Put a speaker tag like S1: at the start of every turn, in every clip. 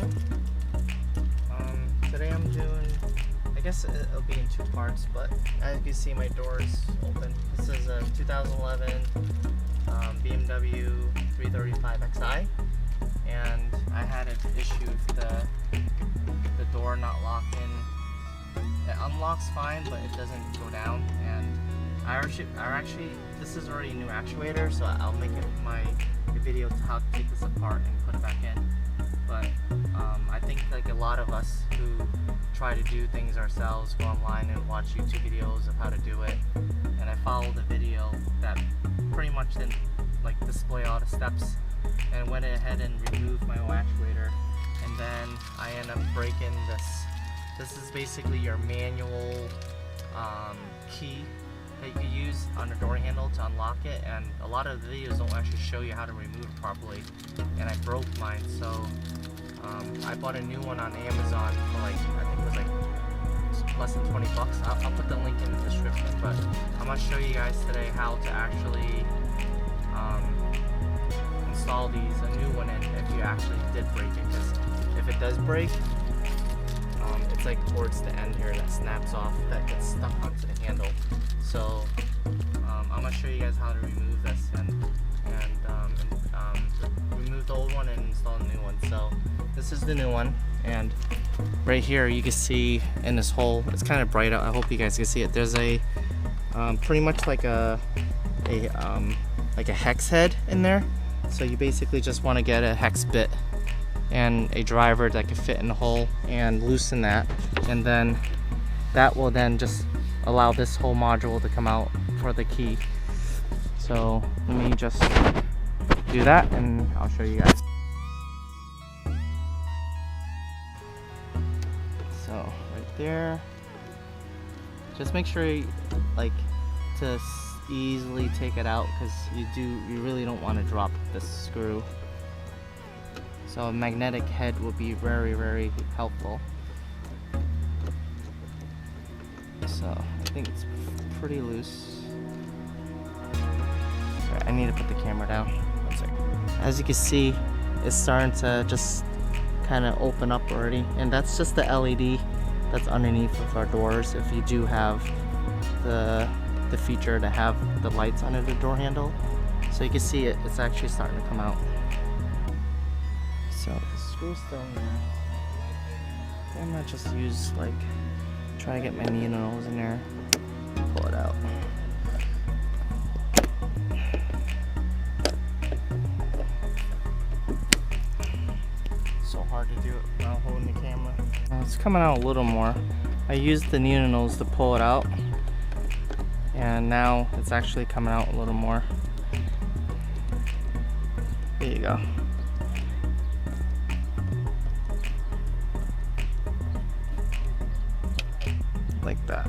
S1: everyone. Today I'm doing, I guess it'll be in two parts, but as you can see my door's open. This is a 2011 BMW 335xi, and I had an issue with the door not locking. It unlocks fine, but it doesn't go down, and I actually this is already a new actuator, so I'll make it my video to how to take this apart and put it back in. But I think like a lot of us who try to do things ourselves go online and watch YouTube videos of how to do it, and I followed a video that pretty much didn't like display all the steps, and went ahead and removed my own actuator, and then I end up breaking this. This is basically your manual key that you use on the door handle to unlock it, and a lot of the videos don't actually show you how to remove it properly, and I broke mine, so I bought a new one on Amazon for like, I think it was like less than 20 bucks. I'll put the link in the description, but I'm going to show you guys today how to actually install a new one in if you actually did break it, because if it does break, it's like towards the end here that snaps off, that gets stuck onto the handle. So I'm going to show you guys how to remove this and remove the old one and install a new one. So this is the new one, and right here you can see in this hole, it's kind of bright out, I hope you guys can see it, there's a pretty much like a hex head in there. So you basically just want to get a hex bit and a driver that can fit in the hole and loosen that, and then that will then just allow this whole module to come out for the key. So let me just do that and I'll show you guys. So right there, just make sure you like to easily take it out, because you really don't want to drop this screw. So a magnetic head will be very, very helpful. So I think it's pretty loose. Right, I need to put the camera down. One second. As you can see, it's starting to just kind of open up already, and that's just the LED that's underneath of our doors. If you do have the feature to have the lights under the door handle, so you can see it's actually starting to come out. So the screw's still in there. I'm gonna just use like, try to get my knee nose in there, pull it out. So hard to do it while holding the camera. It's coming out a little more. I used the needle nose to pull it out, and now it's actually coming out a little more. There you go. Like that.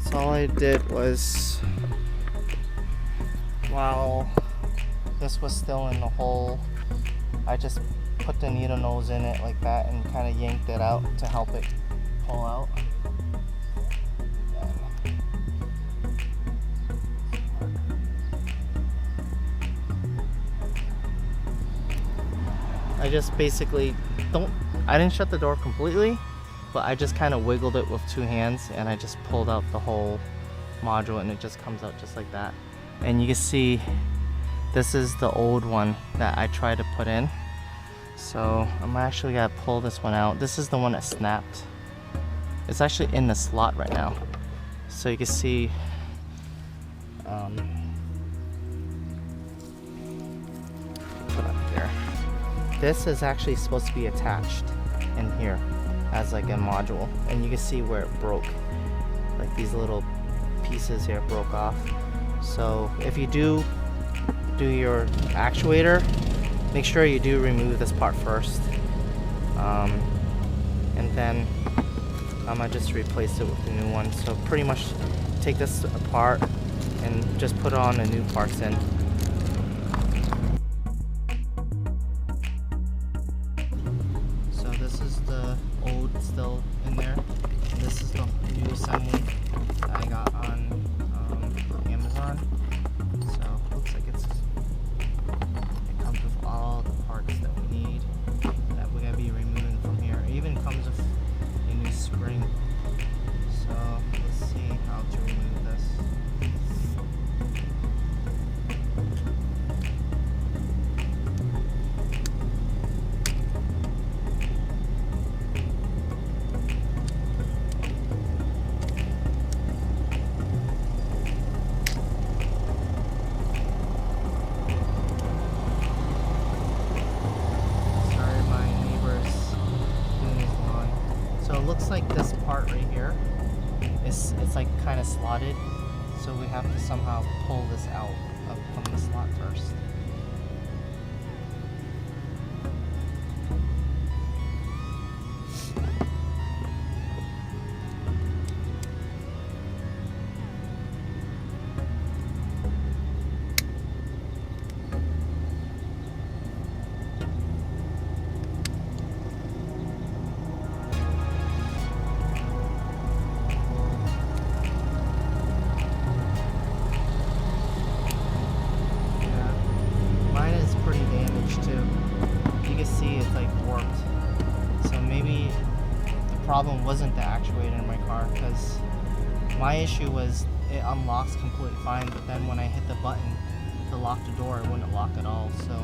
S1: So all I did was, while this was still in the hole, I just put the needle nose in it like that and kind of yanked it out to help it pull out. I just basically I didn't shut the door completely, but I just kind of wiggled it with two hands, and I just pulled out the whole module, and it just comes out just like that. And you can see this is the old one that I tried to put in. So I'm actually gonna pull this one out. This is the one that snapped. It's actually in the slot right now. So you can see put up here. This is actually supposed to be attached in here as like a module, and you can see where it broke. Like these little pieces here broke off. So if you do your actuator, make sure you do remove this part first, and then I'm gonna just replace it with the new one. So pretty much take this apart and just put on the new parts in. So this is the old still in there. This is the new assembly that I got on Amazon. So it looks like it comes with all the parts that we need. it's like kind of slotted, so we have to somehow pull this out from the slot first. Problem wasn't the actuator in my car, because my issue was it unlocks completely fine, but then when I hit the button to lock the door, it wouldn't lock at all. So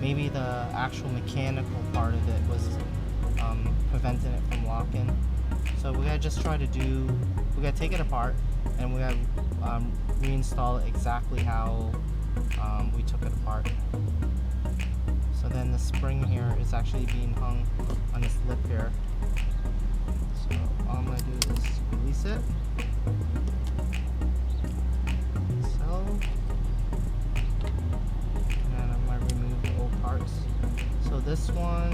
S1: maybe the actual mechanical part of it was preventing it from locking. So we gotta just try to we gotta take it apart and we gotta reinstall it exactly how we took it apart. So then the spring here is actually being hung on this lip here. So all I'm going to do is release it. So, and then I'm going to remove the old parts. So this one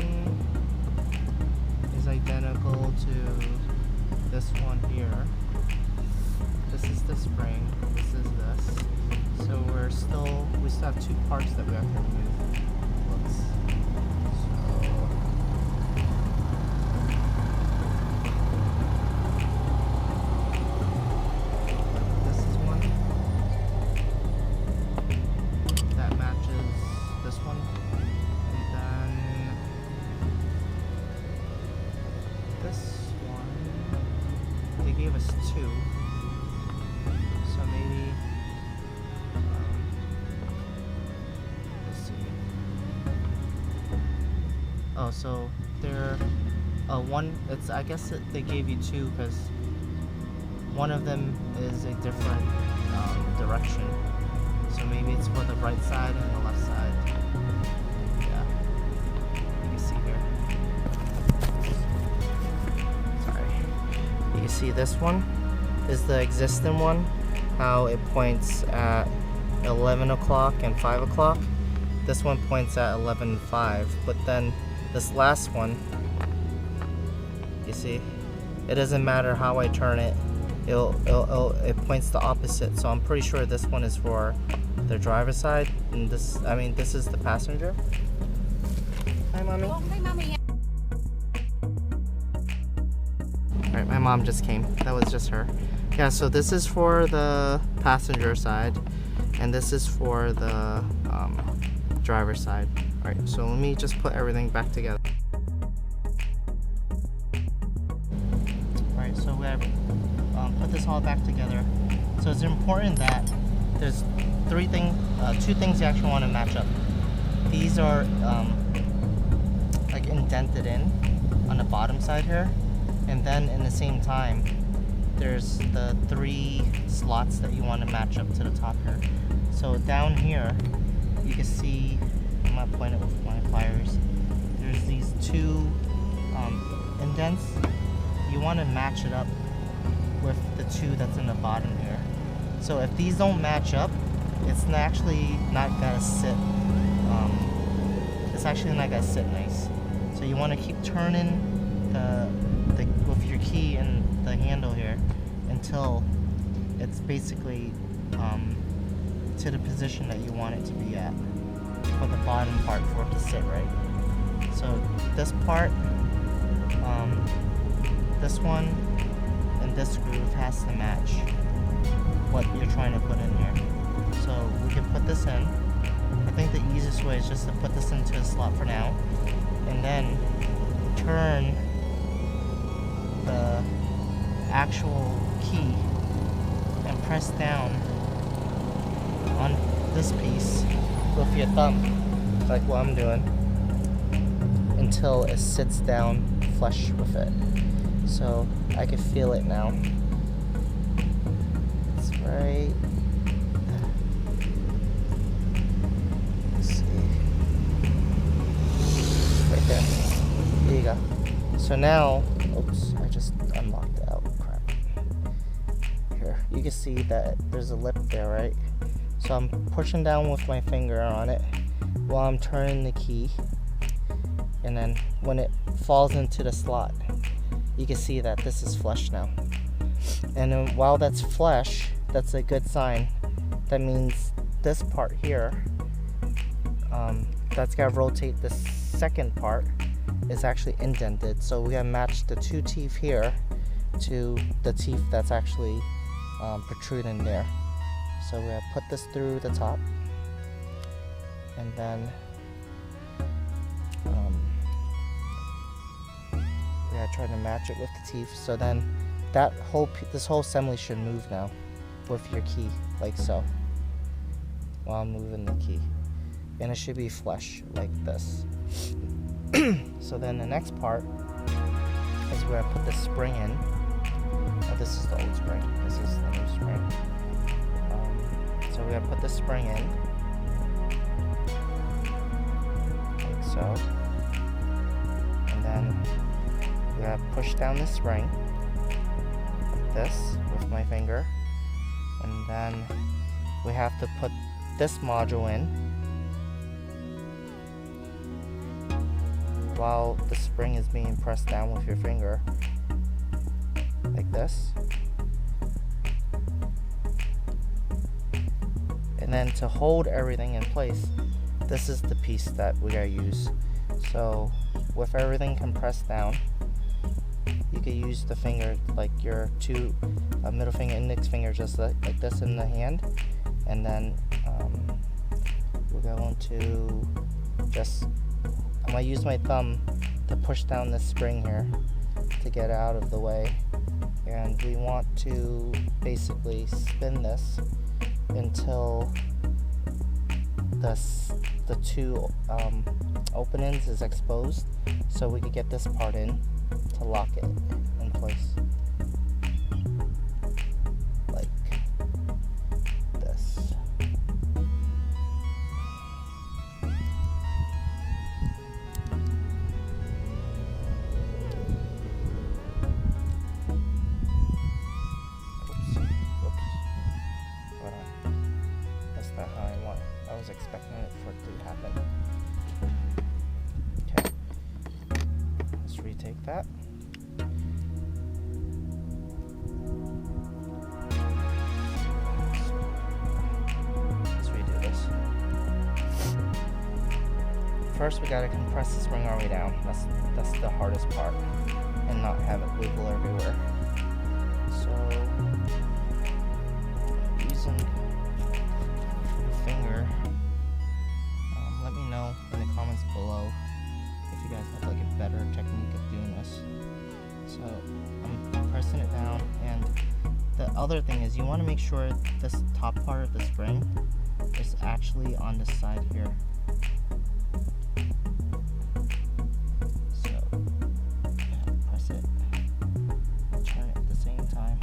S1: is identical to this one here. This is the spring, this is this. So we still have two parts that we have to remove. Gave us two, so maybe let's see. Oh, so there, one. It's I guess they gave you two because one of them is a different direction. So maybe it's for the right side and the left side. Yeah, you can see here. You see this one is the existing one, how it points at 11 o'clock and 5 o'clock. This one points at 11 and 5, but then this last one, you see, it doesn't matter how I turn it, it points the opposite. So I'm pretty sure this one is for the driver's side, and this is the passenger. Hi, Mommy.
S2: Oh, hi, Mommy.
S1: Alright, my mom just came. That was just her. Yeah, so this is for the passenger side, and this is for the driver's side. Alright, so let me just put everything back together. Alright, so we have put this all back together. So it's important that there's two things you actually want to match up. These are like indented in on the bottom side here. And then in the same time, there's the three slots that you want to match up to the top here. So down here, you can see, I'm going to point it with my pliers. There's these two indents. You want to match it up with the two that's in the bottom here. So if these don't match up, it's actually not going to sit. It's actually not going to sit nice. So you want to keep turning with your key and the handle here until it's basically to the position that you want it to be at for the bottom part for it to sit right. So this part, this one, and this groove has to match what you're trying to put in here. So we can put this in. I think the easiest way is just to put this into a slot for now, and then turn the actual key and press down on this piece with your thumb, like what I'm doing, until it sits down flush with it. So I can feel it now. It's right. Let's see. Right there. There you go. So now, oops, I just unlocked it out. Crap. you can see that there's a lip there, right? So I'm pushing down with my finger on it while I'm turning the key, and then when it falls into the slot, you can see that this is flush now. And then while that's flush, that's a good sign. That means this part here, that's gotta rotate. The second part is actually indented, so we gotta match the two teeth here to the teeth that's actually protruding there. So we're gonna put this through the top, and then we gotta try to match it with the teeth. So then that this whole assembly should move now with your key, like so, while I'm moving the key, and it should be flush like this. So then the next part is where I put the spring in. Oh, this is the old spring. This is the new spring. So we're gonna put the spring in, like so, and then we're gonna push down the spring like this with my finger, and then we have to put this module in while the spring is being pressed down with your finger, like this. And then to hold everything in place, this is the piece that we gotta use. So with everything compressed down, you could use the finger, like your two middle finger, index finger, just like this in the hand, and then we're going to I'm gonna use my thumb to push down this spring here to get out of the way, and we want to basically spin this until the two openings is exposed, so we could get this part in to lock it in place like this. I was expecting it for it to happen. Okay, let's retake that. Let's redo this. First, we gotta compress the spring all the way down. That's the hardest part, and not have it wiggle everywhere. So, using finger, let me know in the comments below if you guys have like a better technique of doing this. So I'm pressing it down, and the other thing is you want to make sure this top part of the spring is actually on the side here. So press it, turn it at the same time.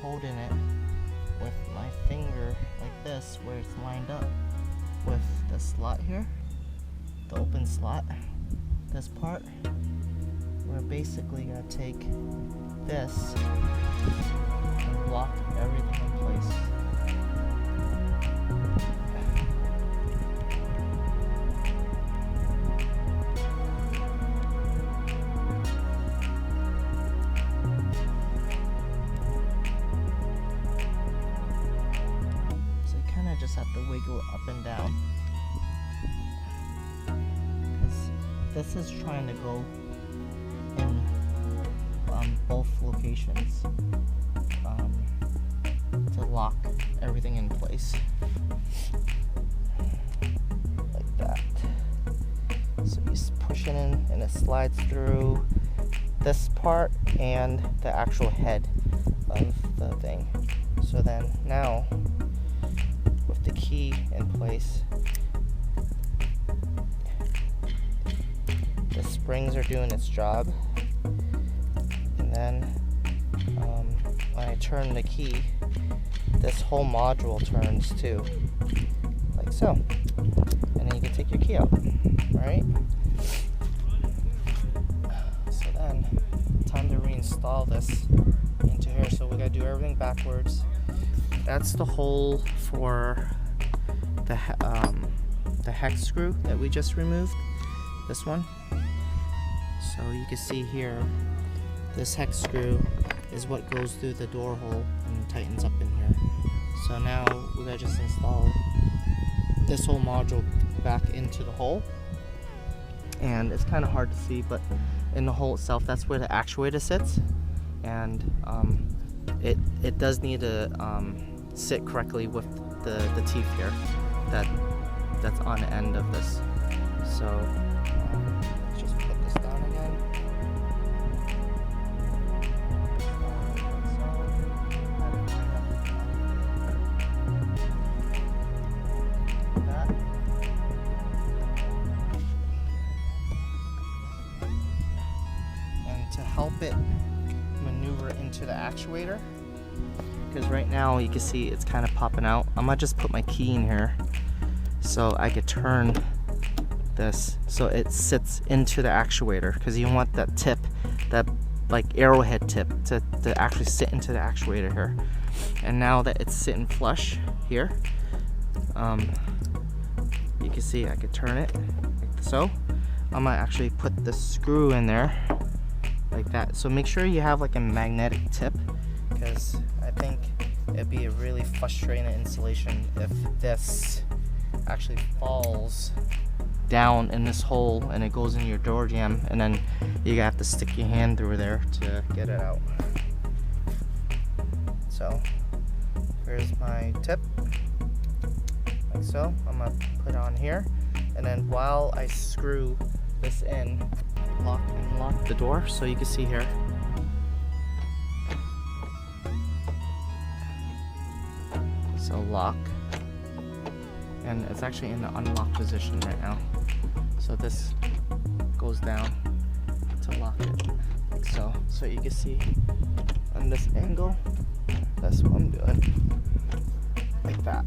S1: Holding it with my finger like this, where it's lined up with the slot here, the open slot, this part, we're basically gonna take this and lock everything in place. Just have to wiggle it up and down, because this is trying to go in both locations to lock everything in place like that. So you just push it in and it slides through this part and the actual head of the thing. So then now with the key in place, the springs are doing its job, and then when I turn the key, this whole module turns too, like so, and then you can take your key out. Alright, so then time to reinstall this into here. So we gotta do everything backwards. That's the hole for the hex screw that we just removed, this one. So you can see here, this hex screw is what goes through the door hole and tightens up in here. So now we gotta just install this whole module back into the hole. And it's kind of hard to see, but in the hole itself, that's where the actuator sits. And it does need to sit correctly with the teeth here that's on the end of this. So let's just put this down again. That. And to help it maneuver into the actuator, because right now you can see it's kind of popping out, I'm gonna just put my key in here so I could turn this so it sits into the actuator, because you want that tip, that like arrowhead tip, to actually sit into the actuator here. And now that it's sitting flush here, you can see I could turn it like so. I'm gonna actually put the screw in there like that. So make sure you have like a magnetic tip, because I think it'd be a really frustrating installation if this actually falls down in this hole and it goes in your door jamb, and then you have to stick your hand through there to get it out. So here's my tip, like so. I'm gonna put it on here, and then while I screw this in, lock and lock the door. So you can see here, so lock, and it's actually in the unlock position right now. So this goes down to lock it, like so. So you can see on this angle, that's what I'm doing, like that.